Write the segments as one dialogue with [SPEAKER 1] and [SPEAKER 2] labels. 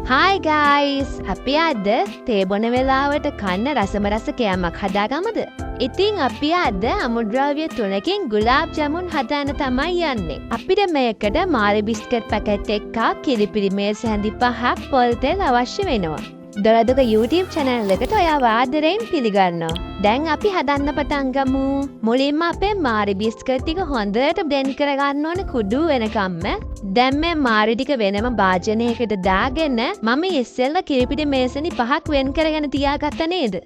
[SPEAKER 1] Hi guys! අපි අද තේ බොන වෙලාවට කන්න රසම රස කෑමක් හදාගමද? ඉතින් අපි අද අමුද්‍රව්‍ය 3කින් ගුලාබ් ජමුන් හදාන්න තමයි යන්නේ. අපිට මේකට මාළි බිස්කට් පැකට් එකක්, කිරිපිරි මේස් හැඳි 5ක්, පොල් තෙල් අවශ්‍ය වෙනවා. දොළදුක YouTube channel එකට ඔයාව ආදරයෙන් පිළිගන්නවා. දැන් අපි හදන්න පටන් ගමු. මුලින්ම අපේ මාළි බිස්කට් ටික හොඳට බ්ලෙන්ඩ් කරගන්න ඕනේ කුඩු වෙනකම්ම. දැන් මේ මාළි ටික වෙනම භාජනයකට දාගෙන මම ඉස්සෙල්ලා කිරිපිටි මේසනි 5ක් වෙන් කරගෙන තියාගත්තා නේද?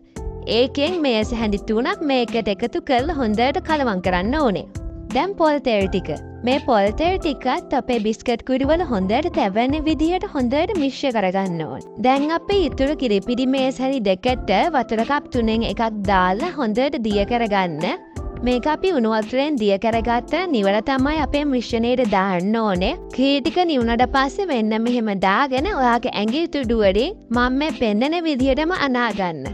[SPEAKER 1] ඒකෙන් මේස හැඳි 3ක් මේකට එකතු කරලා හොඳට කලවම් කරන්න ඕනේ. දැන් පොල් තෙල් ටික. මේ පොල් තෙල් ටිකත් අපේ බිස්කට් කුඩු වල හොඳට තැවෙන විදිහට හොඳට මිශ්‍ර කරගන්න ඕනේ. දැන් අපි ඊටු කිරිපිටි මේස් හැරි දෙකට වතුර කප් 3න් එකක් දාලා හොඳට දිය කරගන්න. මේක අපි උණු වතුරෙන් දිය කරගත්ත නිවල තමයි අපේ මිශ්‍රණයට දාන්න ඕනේ. කී ටික නිවුනට පස්සේ මෙන්න මෙහෙම දාගෙන ඔයාගේ ඇඟිලි තුඩු වලින් මම මේ පෙන්නන විදිහටම අනා ගන්න.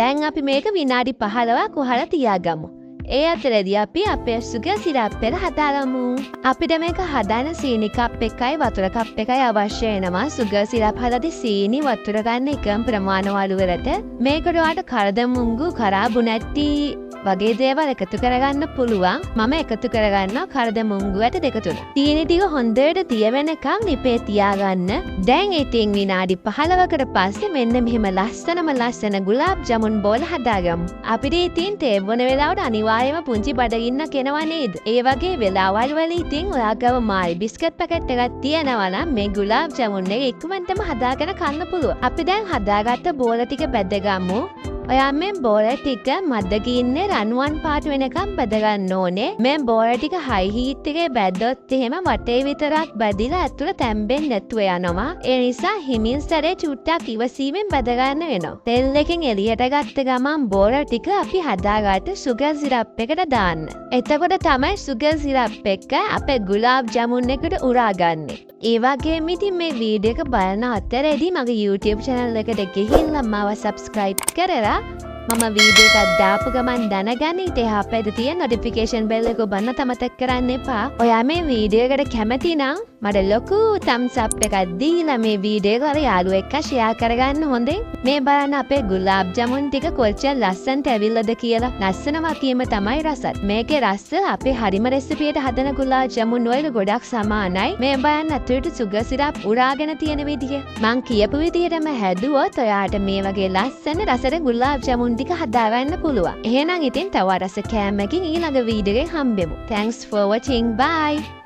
[SPEAKER 1] දැන් අපි මේක විනාඩි 15ක් වහලා තියාගමු. ඒ අතරදී අපි අපේ සුගර් සිරප් එක හදාගමු. අපිට මේක හදන්න සීනි කප් එකයි වතුර කප් එකයි අවශ්‍ය වෙනවා. සුගර් සිරප් හදද්දී සීනි වතුර ගන්න එකම ප්‍රමාණවල වලට මේකට ඔයාලට කරදමුංගු කරාබු නැටි වගේ දේවල් එකතු කරගන්න පුළුවන්. මම එකතු කරගන්නවා කරදමුංගුවට දෙක තුන. සීනි ටික හොඳට තිය වෙනකම් ලිපේ තියාගන්න. දැන් ඉතින් විනාඩි 15කට පස්සේ මෙන්න මෙහෙම ලස්සන ගුලාබ් ජමුන් බෝල හදාගමු. අපිට ඉතින් තේ බොන වෙලාවට අනිවාර්යයෙන්ම පුංචි බඩගින්න කෙනවා නේද? ඒ වගේ වෙලාවල් වල ඉතින් ඔයාගව මාළි බිස්කට් පැකට් එකක් තියනවා නම් මේ ගුලාබ් ජමුන් එක ඉක්මනටම හදාගෙන කන්න පුළුවන්. අපි දැන් හදාගත්ත බෝල ටික බෙදගමු. ඔයා මේ බෝල ටික මද්දකින්නේ රන්වන් පාට වෙනකම් බෙදගන්න ඕනේ. මේ බෝල ටික හයි හීට් එකේ බැද්දොත් එහෙම වටේ විතරක් බැදිලා ඇතුළ තැම්බෙන්නේ නැතුව යනවා. ඒ නිසා හිමින් සැරේ චුට්ටක් ඉවසීමෙන් බෙදගන්න වෙනවා. තෙල් එකෙන් එළියට ගත්ත ගමන් බෝල ටික අපි හදාගත්ත සුගර් සිරප් එකට දාන්න. එතකොට තමයි සුගර් සිරප් එක අපේ ගුලාබ් ජමුන් එකට උරාගන්නේ. ඒ වගේම ඉතින් මේ වීඩියෝ එක බලන අතරේදී මගේ YouTube channel එකට ගිහිල්ලා මාව subscribe කරලා මම වීඩියෝ එකක් දාපු ගමන් දැනගන්න. ඉතින් එහා පැත්තේ තියෙන notification bell එක ඔබන්න තමතක් කරන්න එපා. ඔයා මේ වීඩියෝ එකට කැමති නම් මට ලොකු thumbs up එකක් දීලා මේ වීඩියෝ එක යාළුවෝ එක්ක share කරගන්න හොඳේ. මේ බලන්න අපේ ගුලාබ් ජමුන් ටික කොච්චර ලස්සනට ඇවිල්ලාද කියලා. ලස්සනම කීම තමයි රසත්. මේකේ රස අපේ හරිම රෙසිපියට හදන ගුලාබ් ජමුන් වලට ගොඩක් සමානයි. මේ බලන්න අතුරට සුගර් සිරප් උරාගෙන තියෙන විදිය. මං කියපු විදියටම හැදුවොත් ඔයාට මේ වගේ ලස්සන රසට ගුලාබ් ජමුන් ටික හදාගන්න පුළුවන්. එහෙනම් ඉතින් තව රස කෑමකින් ඊළඟ වීඩියෝ එකේ හම්බෙමු. Thanks for watching. Bye.